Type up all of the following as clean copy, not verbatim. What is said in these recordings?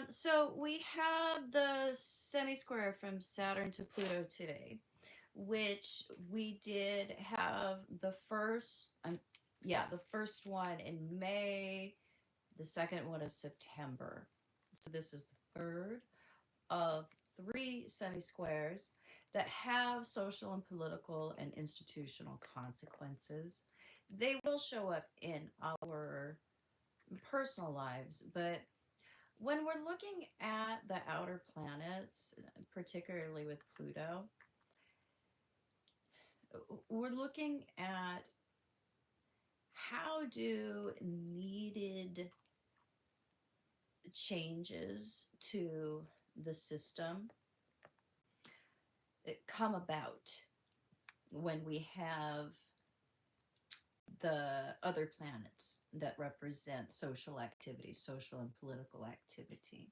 So we have the semi-square from Saturn to Pluto today, which we did have the first one in May, the second one of September. So this is the third of three semi-squares that have social and political and institutional consequences. They will show up in our personal lives, but when we're looking at the outer planets, particularly with Pluto, we're looking at how do needed changes to the system come about when we have the other planets that represent social activity, social and political activity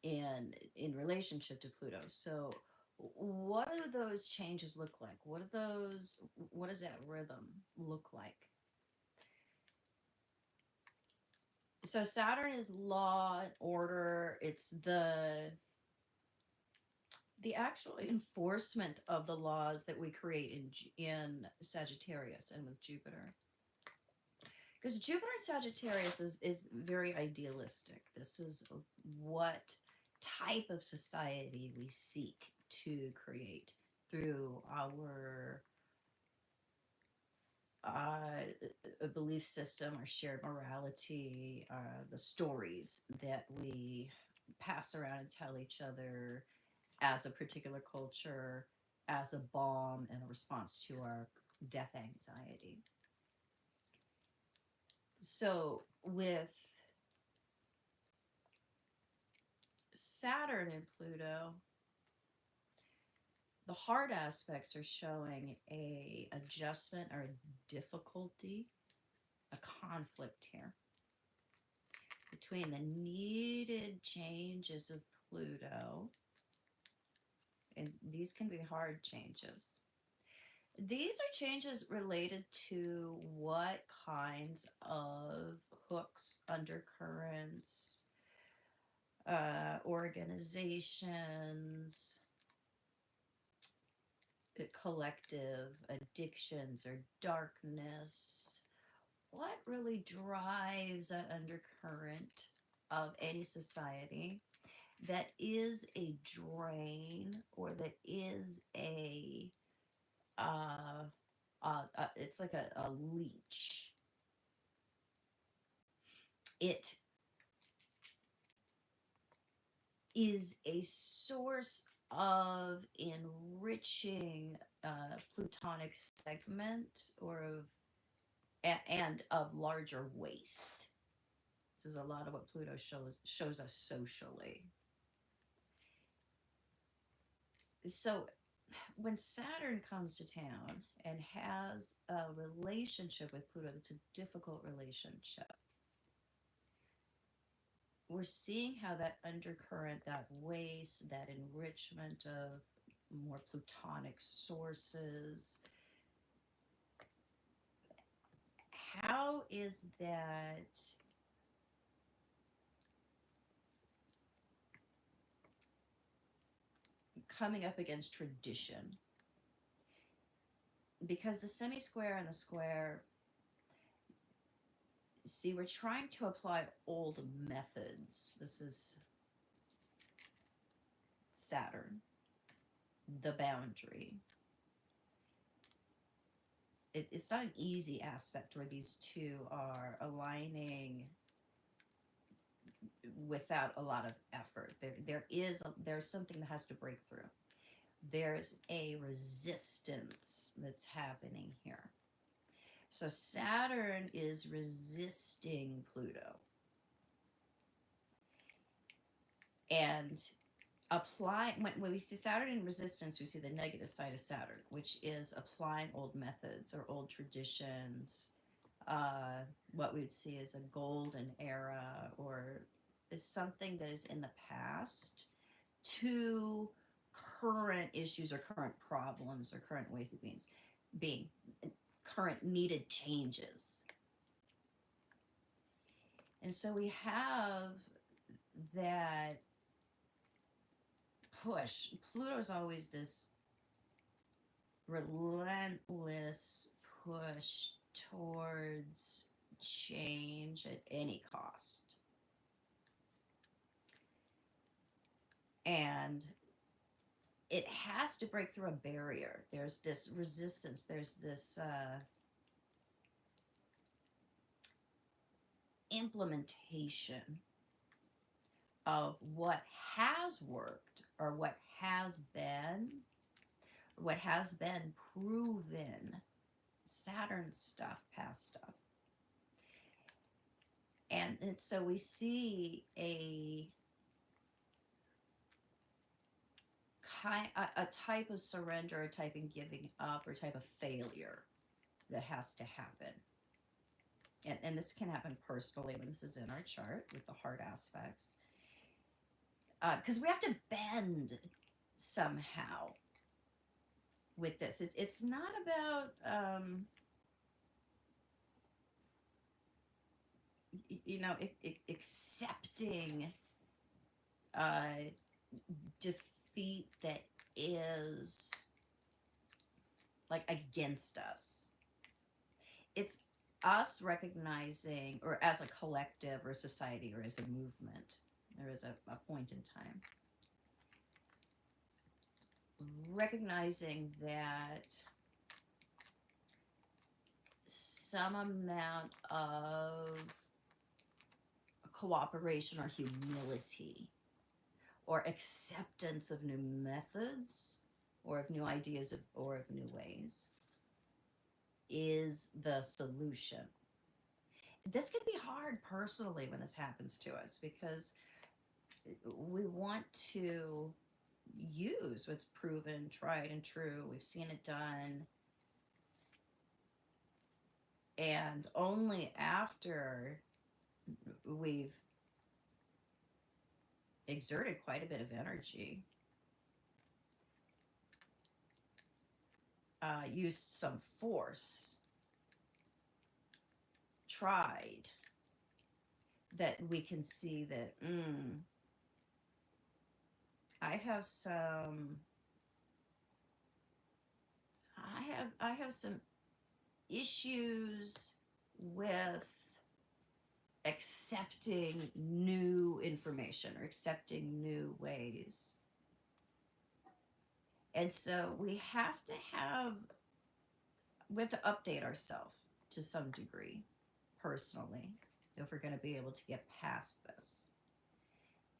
in relationship to Pluto. So what do those changes look like? What does that rhythm look like? So Saturn is law and order. It's the actual enforcement of the laws that we create in Sagittarius and with Jupiter. Because Jupiter in Sagittarius is very idealistic. This is what type of society we seek to create through our a belief system, our shared morality, the stories that we pass around and tell each other as a particular culture, as a balm and a response to our death anxiety. So with Saturn and Pluto, the hard aspects are showing a adjustment or a difficulty, a conflict here between the needed changes of Pluto, and these can be hard changes. These are changes related to what kinds of hooks, undercurrents, organizations, collective addictions or darkness. What really drives that undercurrent of any society that is a drain or that is it's like a leech. It is a source of enriching plutonic segment or and of larger waste. This is a lot of what Pluto shows us socially. So when Saturn comes to town and has a relationship with Pluto that's a difficult relationship, we're seeing how that undercurrent, that waste, that enrichment of more plutonic sources, how is that coming up against tradition? Because the semi-square and the square, see, we're trying to apply old methods. This is Saturn, the boundary. It's not an easy aspect where these two are aligning without a lot of effort. There's something that has to break through. There's a resistance that's happening here. So Saturn is resisting Pluto. And when we see Saturn in resistance, we see the negative side of Saturn, which is applying old methods or old traditions. What we would see is a golden era or is something that is in the past to current issues or current problems or current ways of being current needed changes. And so we have that push. Pluto's always this relentless push towards change at any cost. And it has to break through a barrier. There's this resistance, there's this implementation of what has worked or what has been proven Saturn stuff, past stuff. And so we see a type of surrender, a type of giving up, or type of failure that has to happen. And this can happen personally when this is in our chart with the hard aspects. Because we have to bend somehow with this. It's not about, accepting defeat that is like against us. It's us recognizing, or as a collective or society or as a movement, there is a point in time, recognizing that some amount of cooperation or humility or acceptance of new methods or of new ideas or of new ways is the solution. This can be hard personally when this happens to us, because we want to use what's proven, tried and true. We've seen it done. And only after we've exerted quite a bit of energy, used some force, tried, that we can see that I have some issues with accepting new information or accepting new ways. And so we have to update ourselves to some degree personally if we're going to be able to get past this.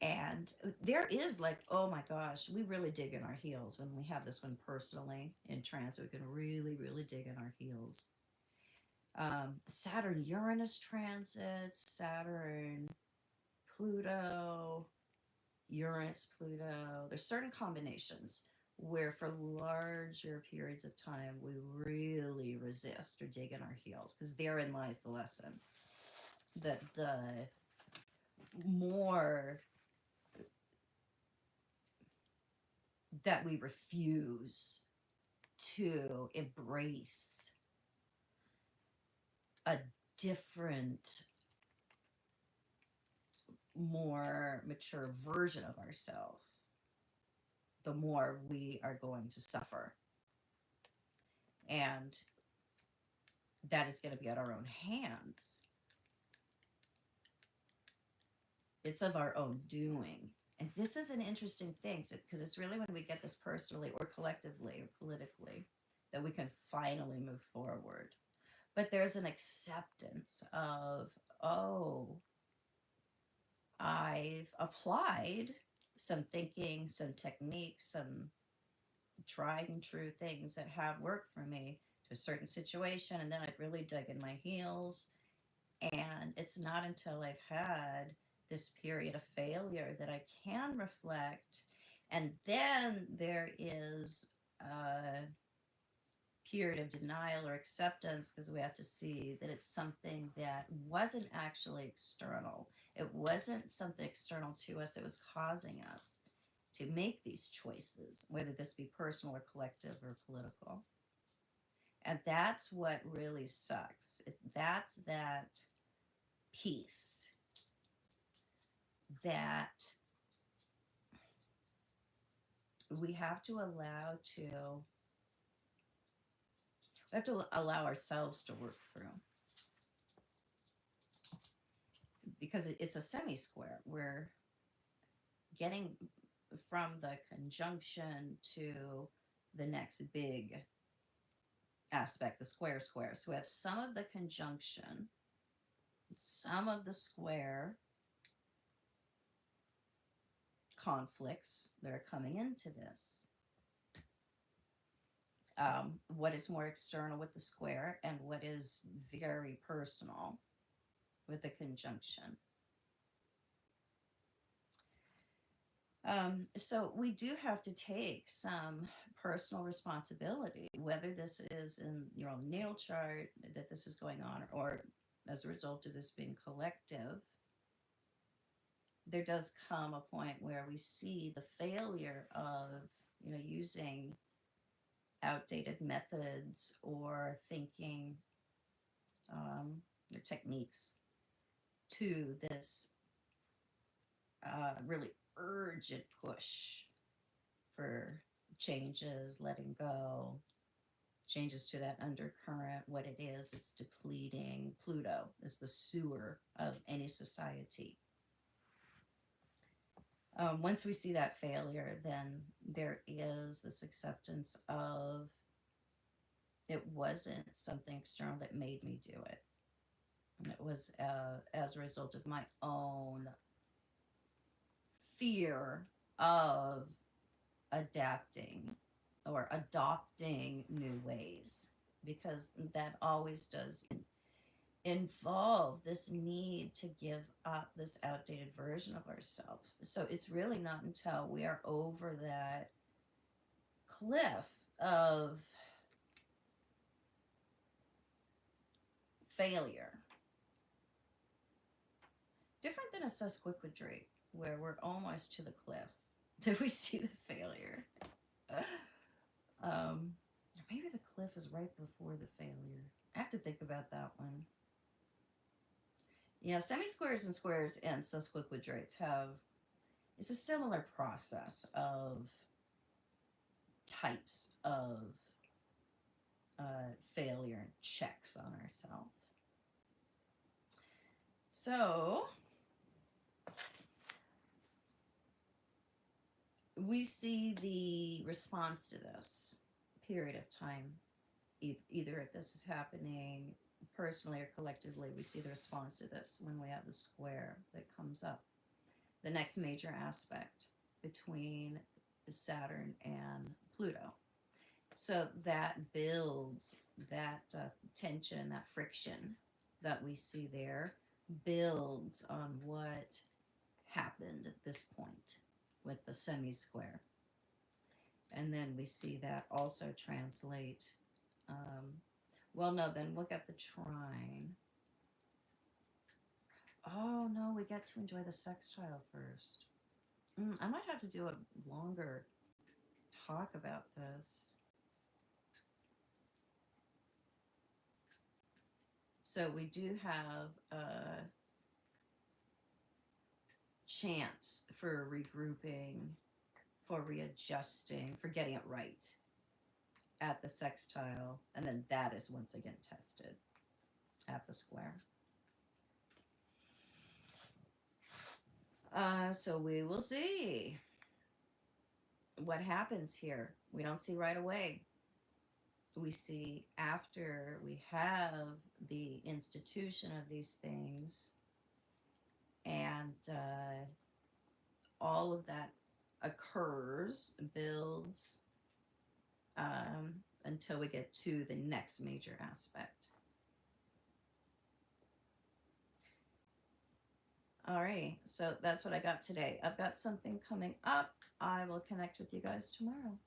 And there is like, oh my gosh, we really dig in our heels when we have this one personally in transit. We can really, really dig in our heels. Saturn-Uranus transits, Saturn-Pluto, Uranus-Pluto. There's certain combinations where for larger periods of time we really resist or dig in our heels, because therein lies the lesson. That the more that we refuse to embrace a different, more mature version of ourselves, the more we are going to suffer. And that is going to be at our own hands. It's of our own doing. And this is an interesting thing, because it's really when we get this personally or collectively or politically that we can finally move forward. But there's an acceptance of, oh, I've applied some thinking, some techniques, some tried and true things that have worked for me to a certain situation, and then I've really dug in my heels. And it's not until I've had this period of failure that I can reflect. And then there is a period of denial or acceptance, because we have to see that it's something that wasn't actually external. It wasn't something external to us. It was causing us to make these choices, whether this be personal or collective or political. And that's what really sucks. That's that piece that we have to allow ourselves to work through, because it's a semi-square. We're getting from the conjunction to the next big aspect, the square square. So we have some of the conjunction, some of the square conflicts that are coming into this. What is more external with the square and what is very personal with the conjunction. So we do have to take some personal responsibility, whether this is in your own natal chart that this is going on, or as a result of this being collective. There does come a point where we see the failure of, using outdated methods or thinking or techniques to this really urgent push for changes, letting go, changes to that undercurrent. What it is, it's depleting. Pluto is the sewer of any society. Once we see that failure, then there is this acceptance of it wasn't something external that made me do it. It was as a result of my own fear of adapting or adopting new ways, because that always does involve this need to give up this outdated version of ourselves. So it's really not until we are over that cliff of failure, different than a sesquiquadrate where we're almost to the cliff, that we see the failure. Maybe the cliff is right before the failure. I have to think about that one. Yeah, semi-squares and squares and sesquiquadrates it's a similar process of types of failure and checks on ourselves. So we see the response to this period of time, either if this is happening personally or collectively. We see the response to this when we have the square that comes up, the next major aspect between Saturn and Pluto. So that builds that tension, that friction that we see there, builds on what happened at this point with the semi-square. And then we see that also translate, well, no, then look at the trine. Oh, no, we get to enjoy the sextile first. I might have to do a longer talk about this. So we do have a chance for regrouping, for readjusting, for getting it right at the sextile, and then that is once again tested at the square. So we will see what happens here. We don't see right away. We see after we have the institution of these things, and all of that occurs, builds, until we get to the next major aspect. Alrighty, so that's what I got today. I've got something coming up. I will connect with you guys tomorrow.